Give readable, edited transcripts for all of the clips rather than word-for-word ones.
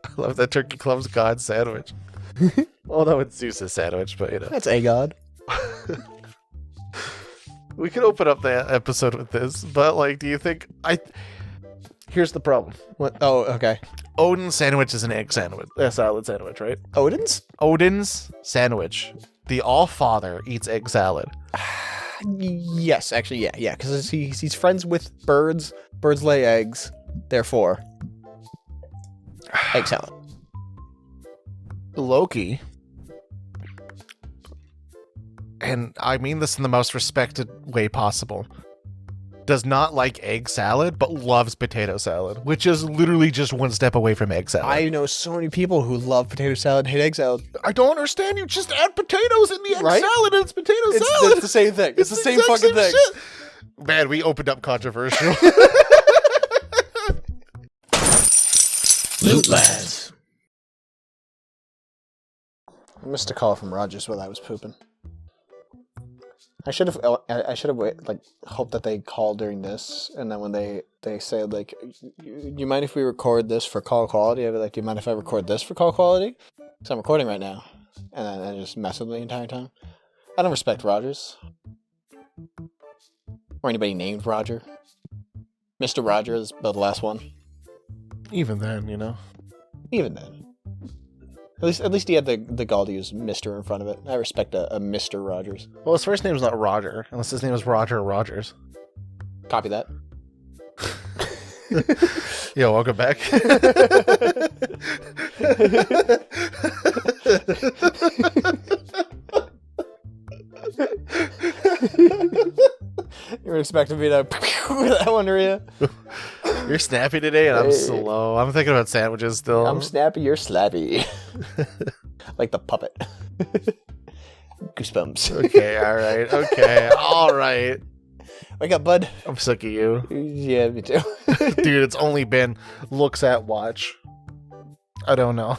I love that Turkey Club's God sandwich. Well, no, it's Zeus's sandwich, but you know. That's a god. We could open up the episode with this, but like, do you think Here's the problem. What? Oh, okay. Odin's sandwich is an egg sandwich, a salad sandwich, right? Odin's? Odin's sandwich. The All-Father eats egg salad. Yes, actually, yeah, because he's friends with birds. Birds lay eggs, therefore, egg salad. Loki, and I mean this in the most respected way possible, does not like egg salad, but loves potato salad, which is literally just one step away from egg salad. I know so many people who love potato salad and hate egg salad. I don't understand. You just add potatoes in the egg Right? salad and it's potato salad. It's the same thing. It's the same exact fucking thing. shit. Man, we opened up controversial. Lootlads. I missed a call from Rogers while I was pooping. I should have like hoped that they called during this, and then when they say like, you mind if we record this for call quality? I'd be like, do you mind if I record this for call quality? Because I'm recording right now, and then I just mess with me the entire time. I don't respect Rogers or anybody named Roger. Mr. Roger is the last one. Even then, you know. Even then. At least he had the gall to use Mr. in front of it. I respect a Mr. Rogers. Well, his first name's not Roger, unless his name is Roger Rogers. Copy that. Yo, welcome back. You were expecting me to that one, are you? You're snappy today, and I'm slow. I'm thinking about sandwiches still. I'm snappy, you're slappy. Like the puppet. Goosebumps. Okay, all right. Wake up, bud. I'm sick of you. Yeah, me too. Dude, it's only been looks at watch. I don't know.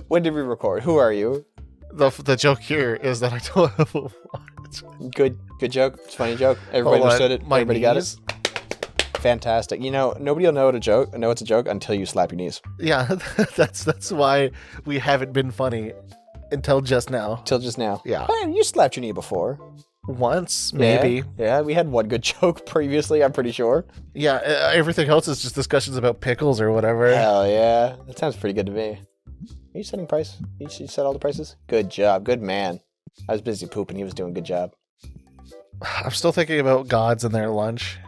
When did we record? Who are you? The joke here is that I don't have a watch. Good joke. It's a funny joke. Everybody understood it. My Everybody got it. knees? Fantastic. You know, nobody will know it's a joke until you slap your knees. Yeah, that's why we haven't been funny until just now. Till just now. Yeah. Hey, you slapped your knee before. Once, maybe. Yeah, we had one good joke previously, I'm pretty sure. Yeah, everything else is just discussions about pickles or whatever. Hell yeah. That sounds pretty good to me. Are you setting price? You set all the prices? Good job. Good man. I was busy pooping. He was doing a good job. I'm still thinking about gods and their lunch.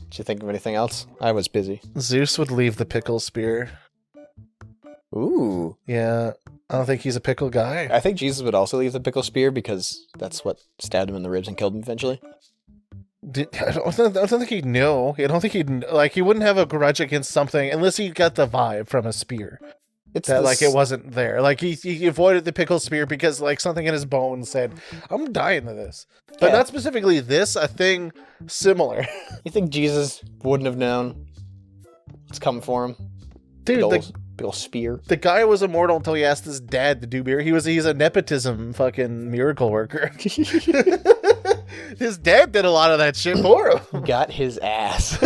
Did you think of anything else? I was busy. Zeus would leave the pickle spear. Ooh. Yeah, I don't think he's a pickle guy. I think Jesus would also leave the pickle spear because that's what stabbed him in the ribs and killed him eventually. I don't think he'd know. I don't think he wouldn't have a grudge against something unless he got the vibe from a spear. It's that like it wasn't there. Like he avoided the pickle spear because like something in his bones said, "I'm dying to this," but not specifically this. A thing similar. You think Jesus wouldn't have known it's coming for him, dude? Big ol' spear. The guy was immortal until he asked his dad to do beer. He's a nepotism fucking miracle worker. His dad did a lot of that shit for him. Got his ass.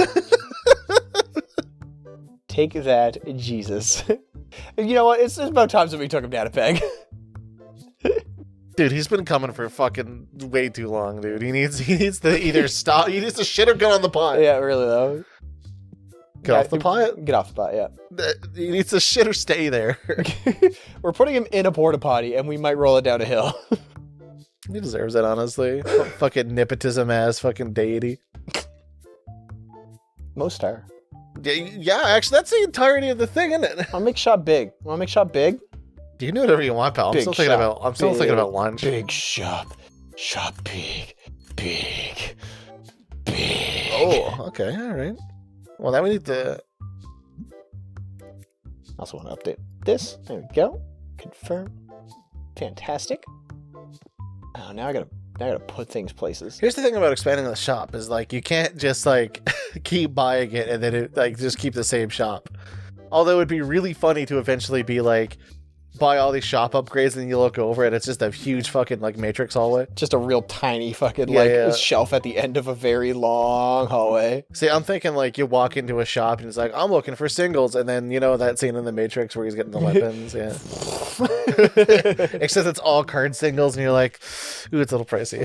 Take that, Jesus. You know what? It's about time that we took him down a peg. Dude, he's been coming for fucking way too long, dude. He needs to either stop. He needs to shit or get on the pot. Yeah, really though. Get off the pot. Get off the pot. Yeah. He needs to shit or stay there. We're putting him in a porta potty, and we might roll it down a hill. He deserves it, honestly. Fucking nepotism ass fucking deity. Most are. Yeah, actually, that's the entirety of the thing, isn't it? I'll make shop big. Want to make shop big? You can do whatever you want, pal. I'm still thinking about lunch. Big shop. Shop big. Big. Big. Oh, okay, all right. Well, now we need to... Also want to update this. There we go. Confirm. Fantastic. Oh, now I gotta put things places. Here's the thing about expanding the shop is like you can't just like keep buying it and then it like just keep the same shop. Although it'd be really funny to eventually be like, buy all these shop upgrades and you look over it, it's just a huge fucking like Matrix hallway. Just a real tiny fucking Yeah. shelf at the end of a very long hallway. See, I'm thinking like you walk into a shop and it's like, I'm looking for singles, and then you know that scene in the Matrix where he's getting the weapons, yeah. Except it's all card singles, and you're like, ooh, it's a little pricey.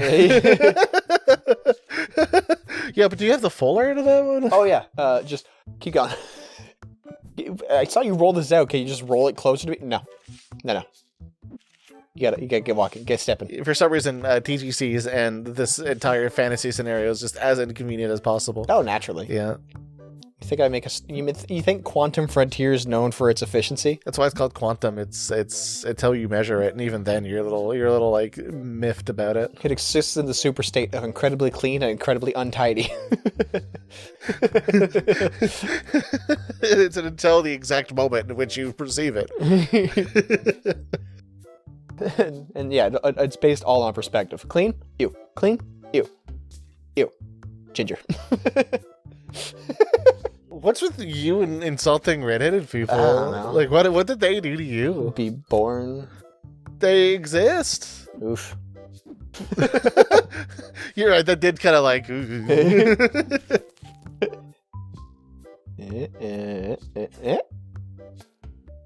Yeah, but do you have the full art of that one? Oh yeah, just keep going. I saw you roll this out. Can you just roll it closer to me? No. You gotta get walking, get stepping. For some reason, TGCs and this entire fantasy scenario is just as inconvenient as possible. Oh, naturally. Yeah. You think I make a? You think Quantum Frontier is known for its efficiency? That's why it's called quantum. It's how you measure it, and even then, you're a little like miffed about it. It exists in the super state of incredibly clean and incredibly untidy. It's until the exact moment in which you perceive it. and yeah, it's based all on perspective. Clean, ew. Clean, ew. Ew. Ginger. What's with you and insulting redheaded people? I don't know. Like, what did they do to you? Be born. They exist. Oof. You're right. That did kind of like.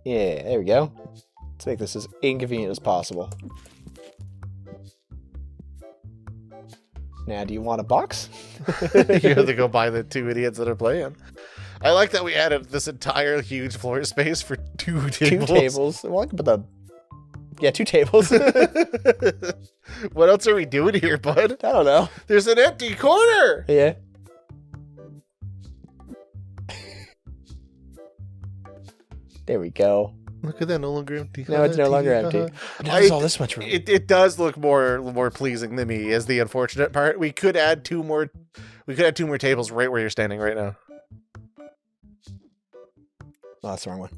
Yeah, there we go. Let's make this as inconvenient as possible. Now, do you want a box? You have to go buy the two idiots that are playing. I like that we added this entire huge floor space for two tables. 2 tables. Well, I can put the... Yeah, 2 tables. What else are we doing here, bud? I don't know. There's an empty corner. Yeah. There we go. Look at that, no longer empty. No, it's no longer empty. Now there's all this much room. It does look more pleasing to me as the unfortunate part. We could add 2 more. We could add 2 more tables right where you're standing right now. Oh, that's the wrong one.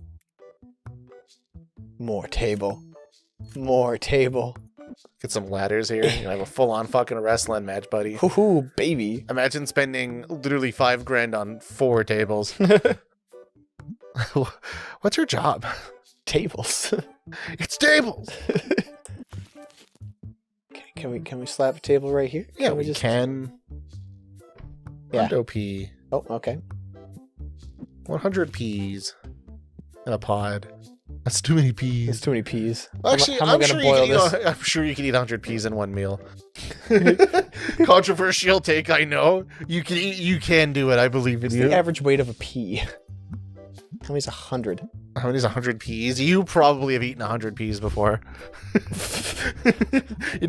More table. More table. Get some ladders here. You have a full-on fucking wrestling match, buddy. Hoo-hoo, baby. Imagine spending literally $5,000 on 4 tables. What's your job? Tables. It's tables. Can we slap a table right here? Yeah, Can we just... can. Yeah. 100p. Oh, okay. 100 peas in a pod. That's too many peas. There's too many peas. Well, actually, how am I gonna boil this? I'm sure you can eat 100 peas in one meal. Controversial take, I know. You can do it. I believe in What's you. the average weight of a pea? How many's 100? How many is 100 peas? You probably have eaten 100 peas before. In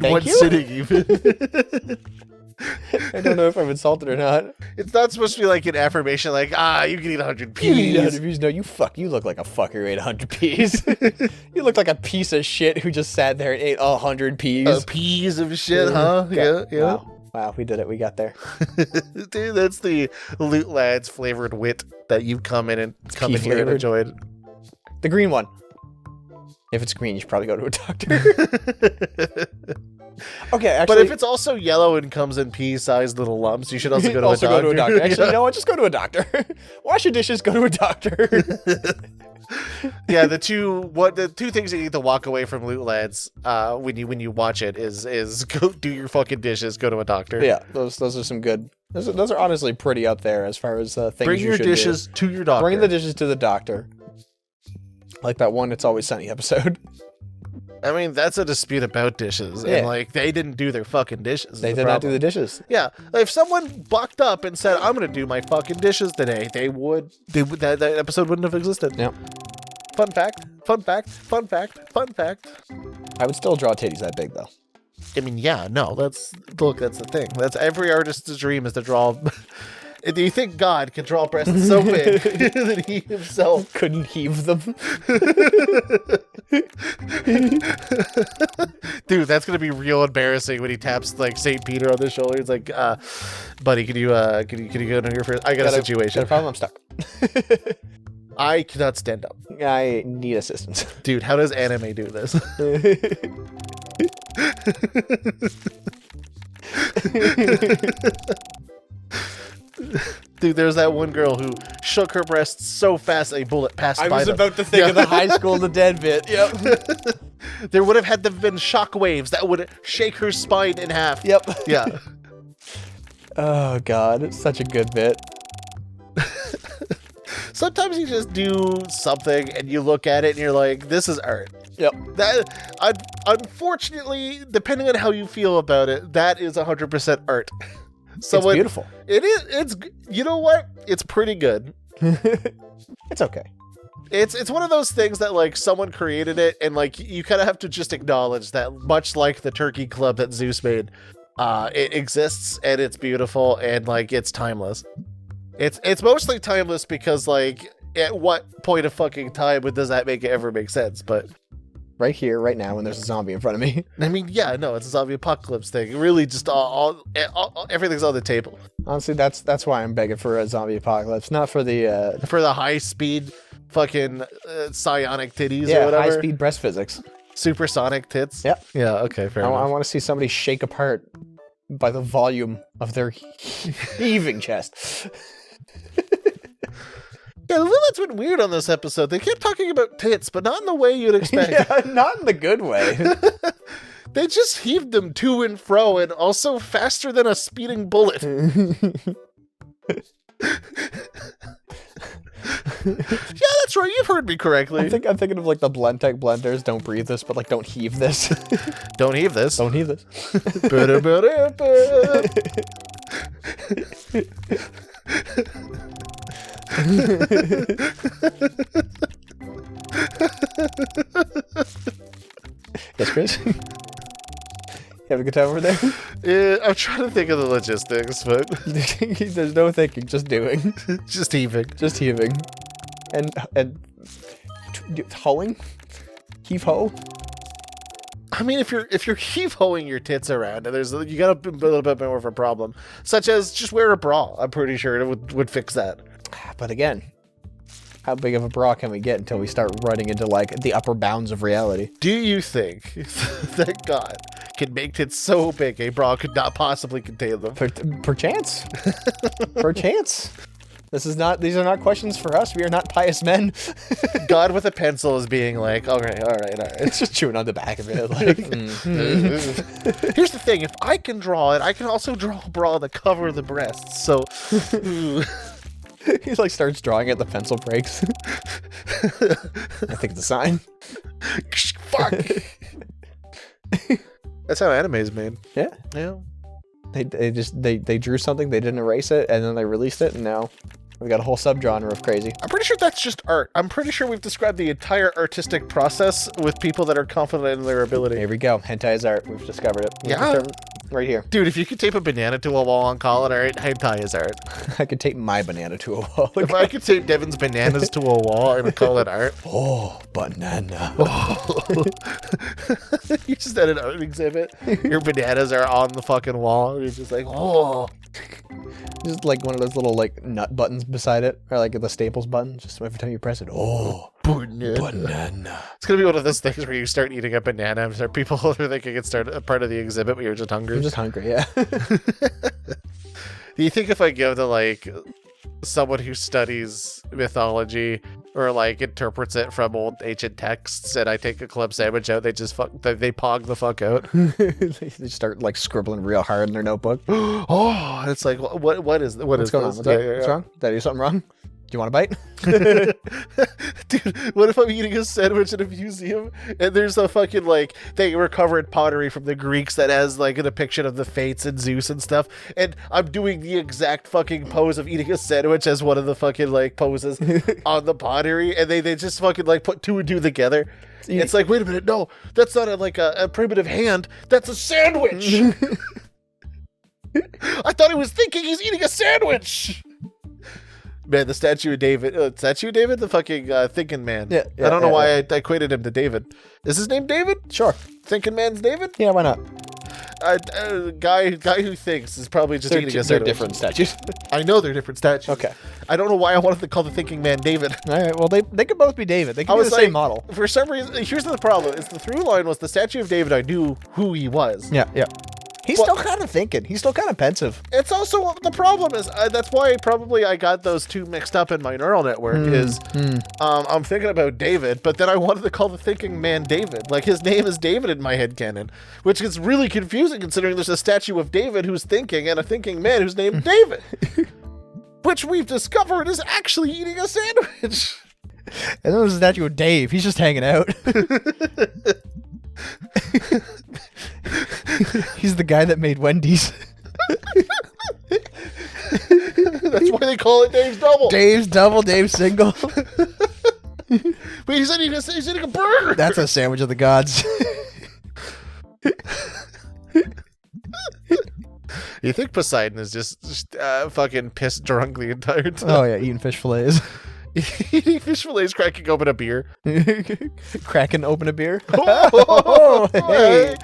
Thank one you? sitting, even. I don't know if I'm insulted or not. It's not supposed to be like an affirmation, like, you can eat 100 You eat peas. 100 peas? No, you look like a fucker who ate 100 peas. You look like a piece of shit who just sat there and ate 100 peas. Peas of shit, huh? Yeah. Wow, we did it. We got there. Dude, that's the Loot Lads flavored wit that you come in here and flavored. enjoyed. The green one. If it's green, you should probably go to a doctor. Okay, actually... But if it's also yellow and comes in pea-sized little lumps, you should also go to a doctor. Go to a doctor. Actually, you know what? Just go to a doctor. Wash your dishes, go to a doctor. Yeah, the two things you need to walk away from Loot Lads when you watch it is go do your fucking dishes, go to a doctor. Yeah, those are some good... Those are honestly pretty up there as far as things Bring you your should dishes to your doctor. Bring the dishes to the doctor. Like that one It's Always Sunny episode. I mean, that's a dispute about dishes. Yeah. And, like, they didn't do their fucking dishes. They did not do the dishes. Yeah. If someone bucked up and said, I'm going to do my fucking dishes today, that episode wouldn't have existed. Yep. Fun fact. Fun fact. Fun fact. Fun fact. I would still draw titties that big, though. I mean, yeah, no, that's the thing. That's every artist's dream is to draw. Do you think God can draw breasts so big that he himself couldn't heave them? Dude, that's gonna be real embarrassing when he taps like St. Peter on the shoulder. It's like, buddy, can you go to your first? I got a situation. Got a problem? I'm stuck. I cannot stand up. I need assistance. Dude, how does anime do this? Dude, there's that one girl who shook her breasts so fast a bullet passed by I was them. about to think of the high school the dead bit. Yep. There would have had to have been shockwaves that would shake her spine in half. Yep. Yeah. Oh god, it's such a good bit. Sometimes you just do something and you look at it and you're like, this is art. Yep. That, unfortunately, depending on how you feel about it, that is 100% art. It's beautiful. It is. It's. You know what? It's pretty good. It's okay. It's one of those things that like someone created it and like you kind of have to just acknowledge that much like the Turkey Club that Zeus made, it exists and it's beautiful and like it's timeless. It's mostly timeless because like at what point of fucking time does that ever make sense? But Right here, right now, when there's a zombie in front of me. I mean, yeah, no, it's a zombie apocalypse thing. Really, just all everything's on the table. Honestly, that's why I'm begging for a zombie apocalypse, not for the high speed fucking psionic titties yeah, or whatever. high speed breast physics. Supersonic tits. Yep. Yeah. Okay. Fair I enough. want to see somebody shake apart by the volume of their heaving chest. Yeah, the Lilith's been weird on this episode. They kept talking about tits, but not in the way you'd expect. Yeah, not in the good way. They just heaved them to and fro, and also faster than a speeding bullet. Yeah, that's right. You've heard me correctly. I'm thinking of like the Blendtec blenders. Don't breathe this, but like don't heave this. Don't heave this. Don't heave this. Yes, Chris? You have a good time over there? Yeah, I'm trying to think of the logistics, but There's no thinking, just doing. just heaving. Just heaving. And hoeing? Heave ho? I mean, if you're heave-hoing your tits around, and you got a little bit more of a problem, such as just wear a bra. I'm pretty sure it would fix that. But again, how big of a bra can we get until we start running into like the upper bounds of reality? Do you think that God can make tits so big a bra could not possibly contain them? Perchance. Perchance. These are not questions for us. We are not pious men. God with a pencil is being like, all right. It's just chewing on the back of it. Like, Here's the thing: if I can draw it, I can also draw a bra to cover the breasts. So, he like starts drawing it. The pencil breaks. I think it's a sign. Fuck. That's how anime is made. Yeah. Yeah. They drew something, they didn't erase it, and then they released it, and now we got a whole subgenre of crazy. I'm pretty sure that's just art. I'm pretty sure we've described the entire artistic process with people that are confident in their ability. Here we go. Hentai is art. We've discovered it. Yeah. Right here. Dude, if you could tape a banana to a wall and call it art, hentai is art. I could tape my banana to a wall. If I could tape Devin's bananas to a wall and call it art. Oh, banana. You just had an art exhibit. Your bananas are on the fucking wall. You're just like, oh. Just like one of those little like nut buttons beside it, or like the Staples button. Just every time you press it, oh, banana. It's gonna be one of those things where you start eating a banana and start people are thinking it's a part of the exhibit, but you're just hungry. I'm just hungry, yeah. Do you think if I go to like someone who studies mythology or like interprets it from old ancient texts and I take a club sandwich out, they pog the fuck out? They start like scribbling real hard in their notebook. Oh, it's like what is What's going on? What's wrong? Did I do something wrong? Do you want a bite? Dude, what if I'm eating a sandwich in a museum and there's a fucking like they recovered pottery from the Greeks that has like a depiction of the Fates and Zeus and stuff, and I'm doing the exact fucking pose of eating a sandwich as one of the fucking like poses on the pottery, and they just fucking like put two and two together. It's like, wait a minute, no, that's not a primitive hand, that's a sandwich. I thought he was thinking he's eating a sandwich. Man, the statue of David, the fucking thinking man. Yeah, I don't know why I equated him to David. Is his name David? Sure. Thinking man's David? Yeah, why not? Guy who thinks is probably just eating a sandwich. They're different statues. I know they're different statues. Okay. I don't know why I wanted to call the thinking man David. All right, well, they could both be David. They could be the same model. For some reason, here's the problem. Is the through line was the statue of David, I knew who he was. Yeah. He's still kind of thinking. He's still kind of pensive. It's also the problem is that's why probably I got those two mixed up in my neural network. I'm thinking about David, but then I wanted to call the thinking man David. Like his name is David in my headcanon, which is really confusing considering there's a statue of David who's thinking and a thinking man who's named David, which we've discovered is actually eating a sandwich. And then there's a statue of Dave. He's just hanging out. He's the guy that made Wendy's. That's why they call it Dave's Double. Dave's Double, Dave's Single. Wait, he's eating a burger. That's a sandwich of the gods. You think Poseidon is just fucking pissed drunk the entire time? Oh yeah, eating fish fillets. Eating fish fillets, cracking open a beer. Cracking open a beer. Oh, hey.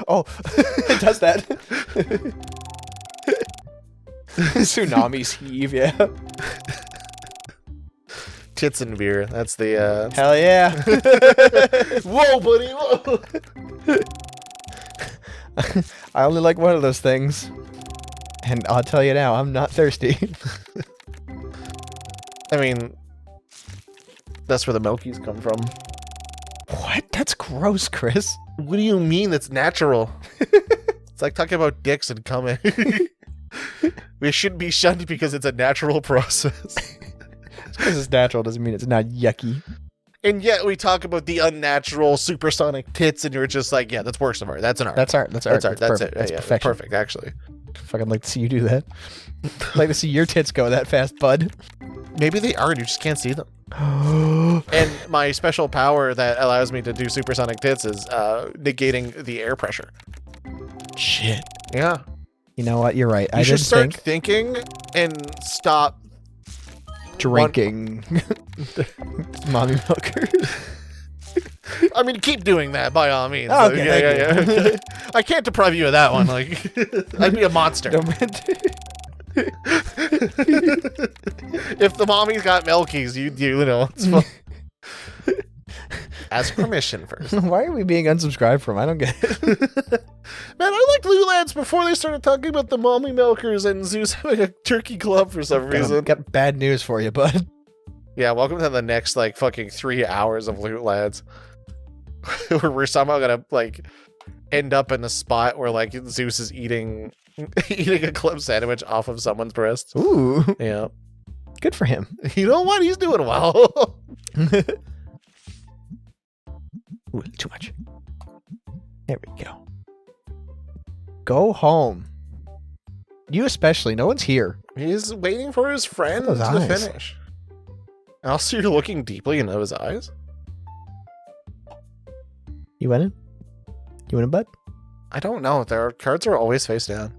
Oh, it does that. Tsunamis heave, yeah. Tits and beer. That's the Hell yeah. Whoa, buddy. Whoa. I only like one of those things. And I'll tell you now, I'm not thirsty. I mean, that's where the Milkies come from. What? That's gross, Chris. What do you mean that's natural? It's like talking about dicks and coming. We shouldn't be shunned because it's a natural process. Just because it's natural doesn't mean it's not yucky. And yet we talk about the unnatural supersonic tits and you're just like, yeah, that's works of art. That's an art. That's art. That's art. That's perfect. it. That's Yeah, perfection. perfect, actually. Fucking like to see you do that. I'd like to see your tits go that fast, bud. Maybe they are, you just can't see them. And my special power that allows me to do supersonic tits is negating the air pressure. Shit. Yeah. You know what? You're right. You should start thinking and stop drinking mommy milkers. I mean, keep doing that by all means. Okay, Yeah. I can't deprive you of that one. Like, I'd be a monster. If the mommy's got Milkies, you know. It's fun. Ask permission first. Why are we being unsubscribed from? I don't get it. Man, I liked Lootlads before they started talking about the mommy milkers and Zeus having a turkey club for some reason. Got bad news for you, bud. Yeah, welcome to the next, like, fucking 3 hours of Lootlads. Where we're somehow gonna, like, end up in the spot where, like, Zeus is eating a club sandwich off of someone's breast. Ooh. Yeah. Good for him. You know what? He's doing well. Ooh, too much. There we go. Go home. You especially. No one's here. He's waiting for his friend Those to eyes. finish. And also, you're looking deeply into his eyes. You went in? You went in, bud? I don't know. Their cards are always face down.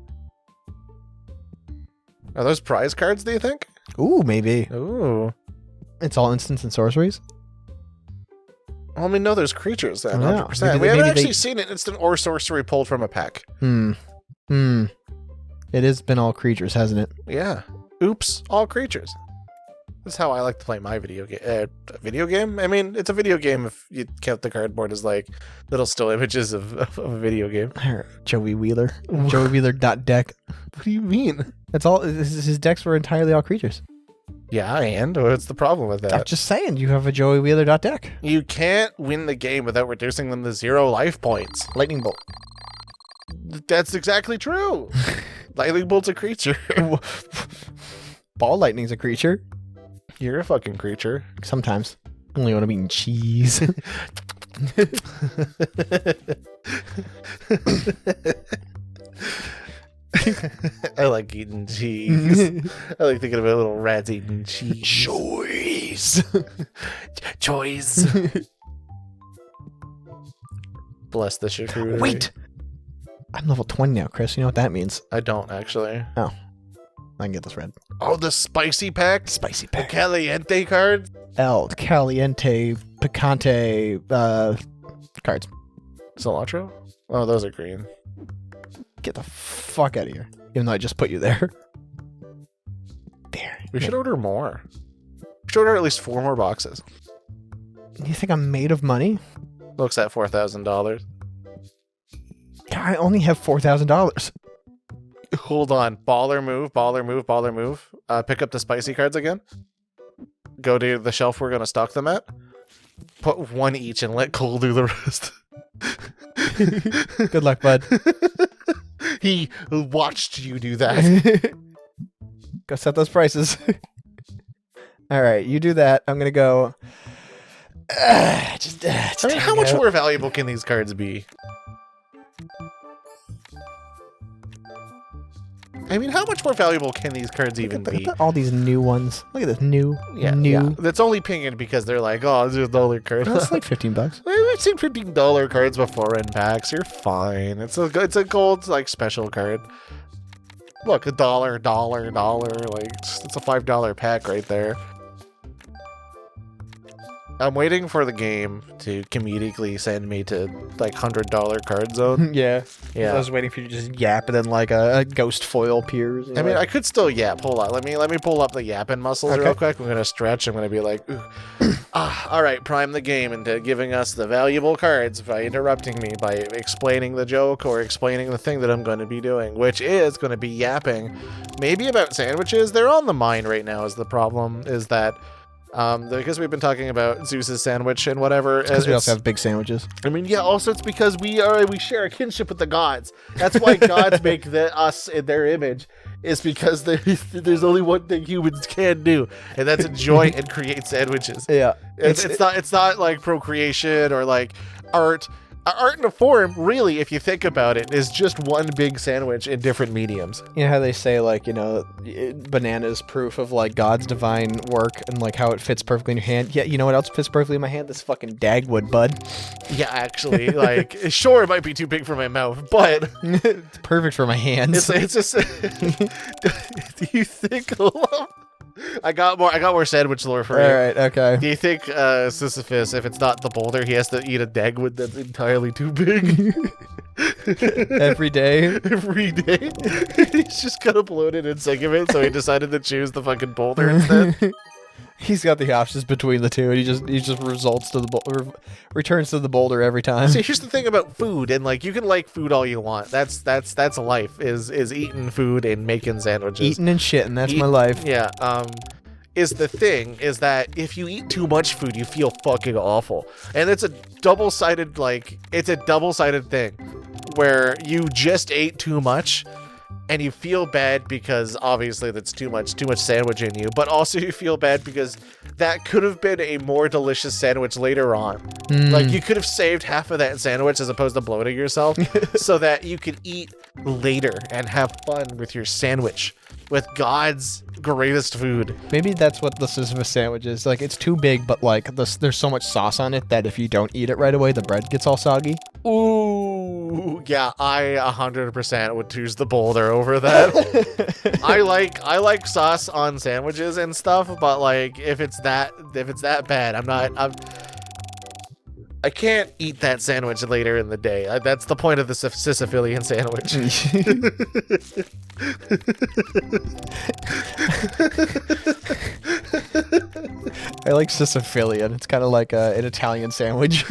Are those prize cards, do you think? Ooh, maybe. Ooh. It's all instants and sorceries? Well, I mean, no, there's creatures then, I know. 100%. Maybe We haven't they- actually seen an instant or sorcery pulled from a pack. It has been all creatures, hasn't it? Yeah. Oops, all creatures. This is how I like to play my video game. Video game? I mean, it's a video game if you count the cardboard as like little still images of a video game. Joey Wheeler. Joey Wheeler .deck. What do you mean? That's all. His decks were entirely all creatures. Yeah, and what's the problem with that? I'm just saying, you have a Joey Wheeler .deck. You can't win the game without reducing them to 0 life points. Lightning bolt. That's exactly true. Lightning bolt's a creature. Ball lightning's a creature. You're a fucking creature. Sometimes. Only when I'm eating cheese. I like eating cheese. I like thinking about little rats eating cheese. Choice. Choice. Bless the charcuterie. Wait. I'm level 20 now, Chris. You know what that means? I don't actually. Oh. I can get this red. Oh, the spicy pack? Spicy The pack. Caliente cards? El Caliente Picante cards. Cilantro? Oh, those are green. Get the fuck out of here. Even though I just put you there. There. We should order more. We should order at least 4 more boxes. You think I'm made of money? Looks at $4,000. I only have $4,000. Hold on. Baller move, baller move, baller move. Pick up the spicy cards again. Go to the shelf we're going to stock them at. Put one each and let Cole do the rest. Good luck, bud. He watched you do that. Go set those prices. All right, you do that. I'm gonna go. I mean, how much more valuable can these cards be? I mean, how much more valuable can these cards even be? Look at all these new ones. Look at this new. Yeah. That's only pinging because they're like, oh, this is $1 card. That's like $15. I've seen $15 cards before in packs. You're fine. It's a gold like special card. Look, $1. Like it's a $5 pack right there. I'm waiting for the game to comedically send me to like $100 card zone. Yeah. Yeah. I was waiting for you to just yap and then like a ghost foil appears. I mean, I could still yap. Hold on. Let me pull up the yapping muscles real quick. I'm gonna stretch. I'm gonna be like, ooh. All right, prime the game into giving us the valuable cards by interrupting me by explaining the joke or explaining the thing that I'm going to be doing, which is going to be yapping, maybe about sandwiches. They're on the mind right now. Is the problem is that. Because we've been talking about Zeus's sandwich and whatever. Because we also have big sandwiches. I mean, yeah. Also, it's because we share a kinship with the gods. That's why gods make us in their image. Is because there's only one thing humans can do, and that's enjoy and create sandwiches. Yeah, it's not like procreation or like art. Art in a form, really, if you think about it, is just one big sandwich in different mediums. You know how they say, like, you know, banana's proof of, like, God's divine work and, like, how it fits perfectly in your hand? Yeah, you know what else fits perfectly in my hand? This fucking dagwood, bud. Yeah, actually, like, sure, it might be too big for my mouth, but... it's perfect for my hands. It's just... Do you think... I got more sandwich lore for you. All right, okay. Do you think Sisyphus, if it's not the boulder, he has to eat a dagwood that's entirely too big? Every day? Every day? He's just kind of bloated and sick of it, so he decided to choose the fucking boulder instead. He's got the options between the two, and he just returns to the boulder every time. See, here's the thing about food, and like you can like food all you want. That's life is eating food and making sandwiches. Eating and shitting, that's my life. Yeah. Is the thing is that if you eat too much food, you feel fucking awful, and it's a double-sided thing, where you just ate too much. And you feel bad because obviously that's too much sandwich in you, but also you feel bad because that could have been a more delicious sandwich later on. Like you could have saved half of that sandwich as opposed to bloating yourself so that you could eat later and have fun with your sandwich with God's greatest food. Maybe that's what the Sisyphus sandwich is. Like, it's too big, but like there's so much sauce on it that if you don't eat it right away, the bread gets all soggy. Ooh, yeah, I 100% would choose the boulder over that. I like sauce on sandwiches and stuff, but like if it's that bad, I can't eat that sandwich later in the day. That's the point of the Sisyphusian sandwich. I like Sisyphusian. It's kind of like an Italian sandwich.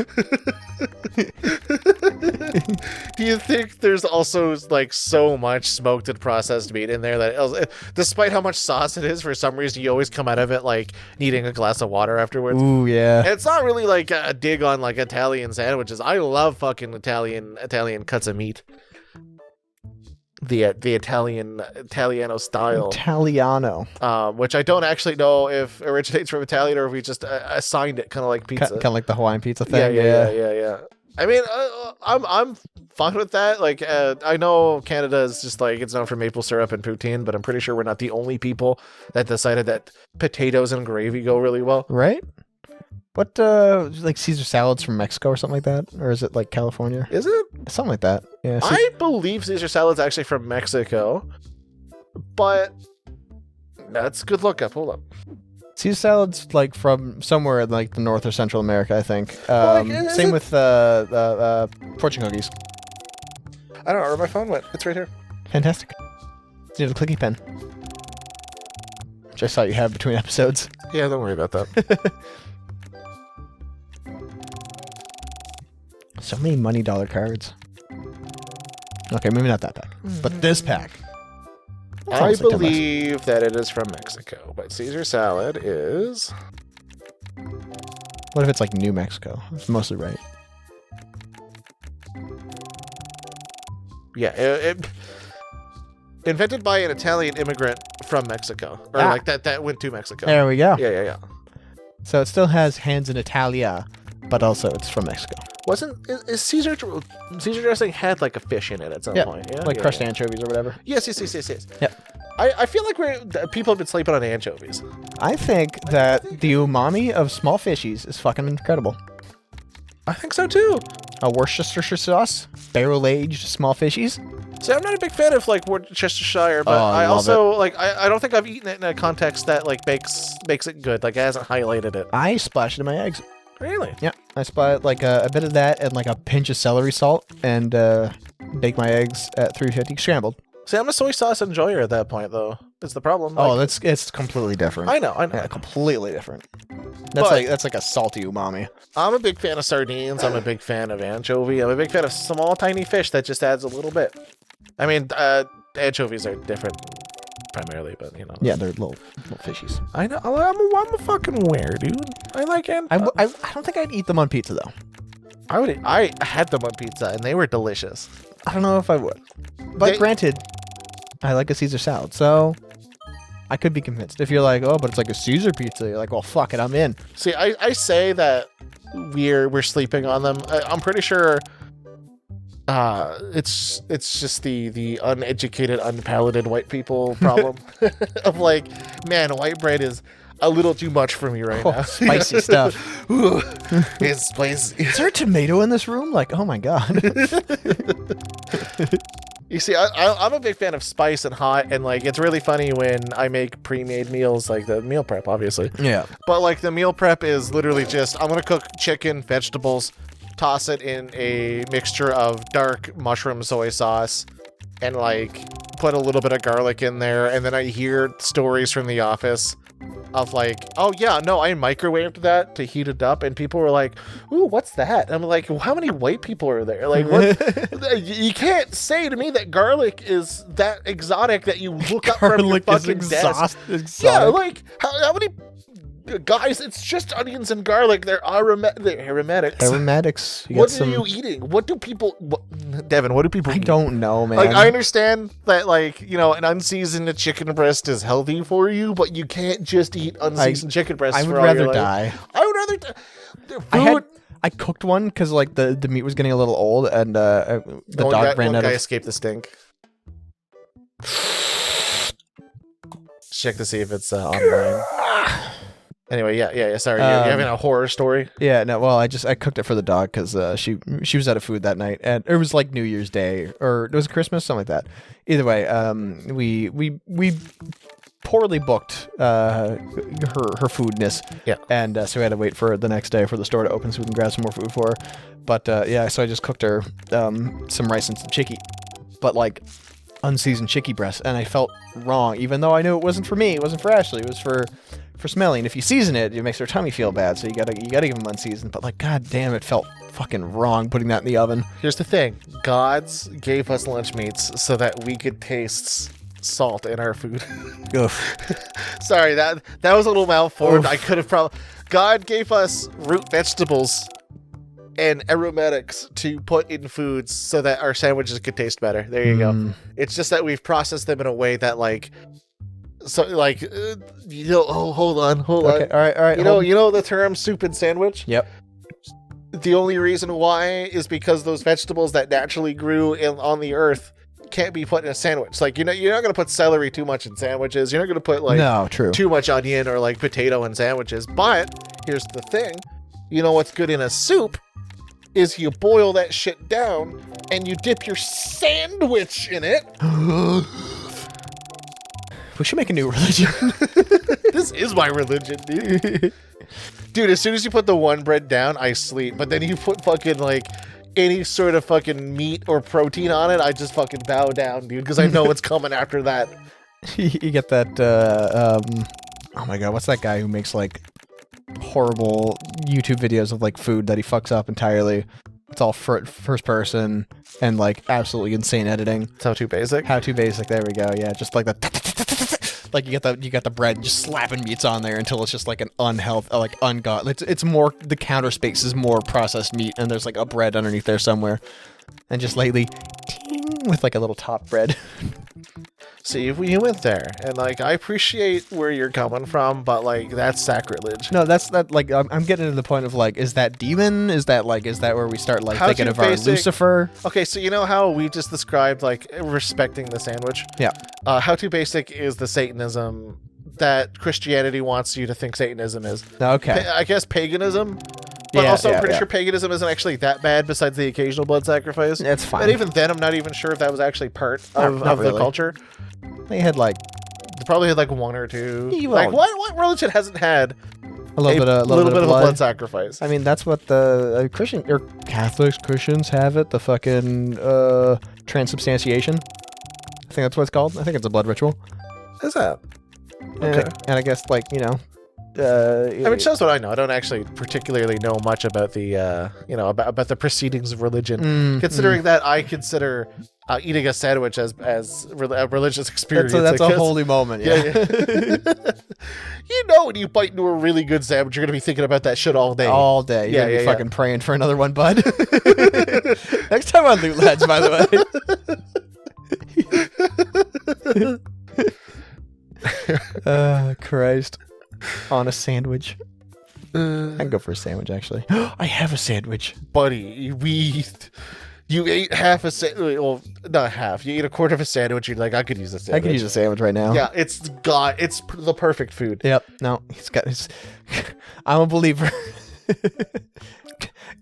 Do you think there's also like so much smoked and processed meat in there that despite how much sauce it is, for some reason you always come out of it like needing a glass of water afterwards? Ooh, yeah. And it's not really like a dig on like Italian sandwiches. I love fucking Italian cuts of meat. The Italiano style. Italiano. Which I don't actually know if originates from Italian or if we just assigned it, kind of like pizza. Kind of like the Hawaiian pizza thing. Yeah. I mean, I'm fine with that. Like, I know Canada is just like, it's known for maple syrup and poutine, but I'm pretty sure we're not the only people that decided that potatoes and gravy go really well. Right? What, like Caesar salads from Mexico or something like that? Or is it like California? Is it? Something like that. Yeah. I believe Caesar salad's actually from Mexico, but that's a good look up. Hold up. Caesar salad's like from somewhere in like the North or Central America, I think. Same with fortune cookies. I don't know where my phone went. It's right here. Fantastic. Need a clicky pen, which I saw you have between episodes. Yeah, don't worry about that. So many money dollar cards. Okay, maybe not that pack, but this pack. I It's almost like $10. believe that it is from Mexico, but Caesar salad is... What if it's like New Mexico? It's mostly right. Yeah, invented by an Italian immigrant from Mexico, or like that went to Mexico. There we go. Yeah. So it still has hands in Italia, but also it's from Mexico. Is Caesar dressing had like a fish in it at some point? Yeah, like crushed anchovies or whatever. Yes. Yep. I feel like people have been sleeping on anchovies. I think that the umami of small fishies is fucking incredible. I think so too. A Worcestershire sauce, barrel-aged small fishies. See, I'm not a big fan of like Worcestershire, but I also like I don't think I've eaten it in a context that like makes it good. Like it hasn't highlighted it. I splashed it in my eggs. Really? Yeah, I splashed like a bit of that and like a pinch of celery salt and bake my eggs at 350 scrambled. See, I'm a soy sauce enjoyer at that point, though. That's the problem. It's completely different. I know. Yeah, completely different. That's like a salty umami. I'm a big fan of sardines. I'm a big fan of anchovy. I'm a big fan of small, tiny fish that just adds a little bit. I mean, anchovies are different primarily, but you know. Yeah, they're little fishies. I know. I'm a fucking weird dude. I like I don't think I'd eat them on pizza though. I had them on pizza and they were delicious. I don't know if I would. But granted, I like a Caesar salad, so I could be convinced. If you're like, oh, but it's like a Caesar pizza, you're like, well, fuck it, I'm in. See, I say that we're sleeping on them. I'm pretty sure it's just the uneducated, unpalated white people problem of like, man, white bread is a little too much for me right now. Spicy stuff. Ooh, it's spicy. Is there a tomato in this room? Like, oh my god. You see, I'm a big fan of spice and hot, and like it's really funny when I make pre-made meals, like the meal prep, obviously. Yeah. But like the meal prep is literally just I'm gonna cook chicken, vegetables, toss it in a mixture of dark mushroom soy sauce, and like put a little bit of garlic in there, and then I hear stories from the office of like, oh yeah, no, I microwaved that to heat it up, and people were like, ooh, what's that? And I'm like, well, how many white people are there? Like, what? You can't say to me that garlic is that exotic that you look up from your fucking desk. Yeah, like how many guys? It's just onions and garlic. They're aromatics. Aromatics. What are you eating? What do people? Devin, what do people? I don't know, man. Like, I understand that, like, you know, an unseasoned chicken breast is healthy for you, but you can't just eat unseasoned chicken breasts. I would rather die. I would rather die. I cooked one because like the meat was getting a little old, and the dog ran out of. Escaped the stink. Check to see if it's online. Anyway, yeah. Sorry, you're having a horror story. Yeah, no. Well, I cooked it for the dog because she was out of food that night, and it was like New Year's Day or it was Christmas, something like that. Either way, we poorly booked her foodness. Yeah, and so we had to wait for the next day for the store to open so we can grab some more food for her. But yeah, so I just cooked her some rice and some chicky, but like unseasoned chicky breast, and I felt wrong, even though I knew it wasn't for me, it wasn't for Ashley, it was for smelling. If you season it, it makes her tummy feel bad, so you gotta give them unseasoned. But like, god damn, it felt fucking wrong putting that in the oven. Here's the thing: gods gave us lunch meats so that we could taste salt in our food. Sorry, that was a little malformed. I could have probably. God gave us root vegetables and aromatics to put in foods so that our sandwiches could taste better. There you go. It's just that we've processed them in a way that like. So like, hold on. All right. You know the term soup and sandwich? Yep. The only reason why is because those vegetables that naturally grew on the earth can't be put in a sandwich. Like, you're not going to put celery too much in sandwiches. You're not going to put like too much onion or like potato in sandwiches. But here's the thing. You know what's good in a soup is you boil that shit down and you dip your sandwich in it. We should make a new religion. This is my religion, dude. Dude, as soon as you put the one bread down, I sleep. But then you put fucking like any sort of fucking meat or protein on it, I just fucking bow down, dude, because I know what's coming after that. You get that, oh my god, what's that guy who makes like horrible YouTube videos of like food that he fucks up entirely? It's all first person and like absolutely insane editing. It's how too basic. How too basic. There we go. Yeah, just like the like you got the bread and just slapping meats on there until it's just like an ungodly. It's more, the counter space is more processed meat and there's like a bread underneath there somewhere, and just lately ting, with like a little top bread. See, you went there, and like I appreciate where you're coming from, but like that's sacrilege. No, that's not like I'm getting to the point of like, is that demon? Is that where we start like thinking of our Lucifer? Okay, so you know how we just described like respecting the sandwich? Yeah. How too basic is the Satanism that Christianity wants you to think Satanism is? Okay. I guess paganism. But Yeah, also, yeah, I'm pretty yeah. sure paganism isn't actually that bad besides the occasional blood sacrifice. That's fine. And even then, I'm not even sure if that was actually part of Not the really. culture. They had like They probably had like one or two. Yeah, Like, well- what religion hasn't had a little bit of a blood sacrifice? I mean, that's what the Christian or Catholics, Christians have it. The fucking transubstantiation. I think that's what it's called. I think it's a blood ritual. Is that? Okay. And I guess like I mean, it shows what I know. I don't actually particularly know much about the, about the proceedings of religion. Considering that I consider eating a sandwich as a religious experience. That's I a guess. holy moment. Yeah. You know, when you bite into a really good sandwich, you're gonna be thinking about that shit all day. All day. You're gonna be fucking praying for another one, bud. Next time on Loot Lads, by the way. Christ. On a sandwich. I can go for a sandwich, actually. I have a sandwich. Buddy, you ate half a sandwich. Well, not half. You ate a quarter of a sandwich. You're like, I could use a sandwich. I could use a sandwich right now. Yeah, it's the perfect food. Yep. No, he's got his. I'm a believer.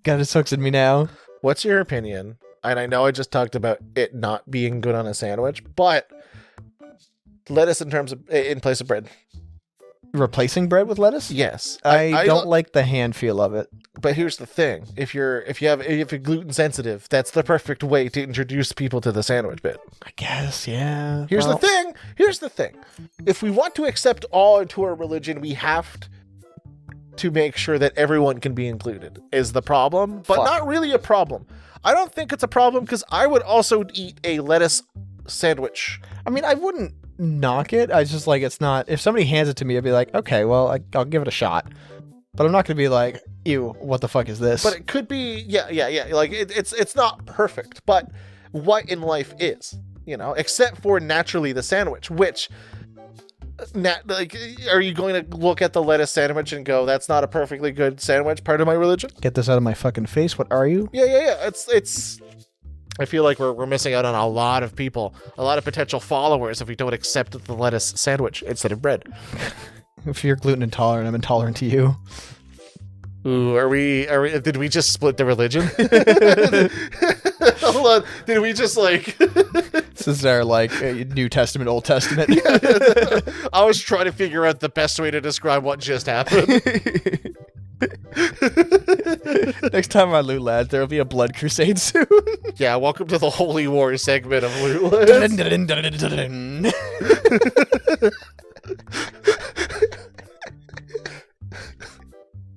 Got his hooks in me now. What's your opinion? And I know I just talked about it not being good on a sandwich, but lettuce in place of bread. Replacing bread with lettuce? Yes. I don't like the hand feel of it. But here's the thing: if you're gluten sensitive, that's the perfect way to introduce people to the sandwich bit. I guess, yeah. Here's the thing: if we want to accept all into our religion, we have to make sure that everyone can be included. Is the problem, but not really a problem. I don't think it's a problem because I would also eat a lettuce sandwich. I mean, I wouldn't knock it. I just like, it's not. If somebody hands it to me, I'd be like, okay, well, I'll give it a shot. But I'm not gonna be like, ew, what the fuck is this? But it could be, yeah. Like it's not perfect, but what in life is, except for naturally the sandwich, which, are you going to look at the lettuce sandwich and go, that's not a perfectly good sandwich? Part of my religion. Get this out of my fucking face. What are you? Yeah. It's. I feel like we're missing out on a lot of people, a lot of potential followers if we don't accept the lettuce sandwich instead of bread. If you're gluten intolerant, I'm intolerant to you. Ooh, are we? Did we just split the religion? Hold on. Did we just like? This is our like New Testament, Old Testament. I was trying to figure out the best way to describe what just happened. Next time on Loot Lads, there will be a blood crusade soon. Yeah, welcome to the Holy War segment of Loot Lads.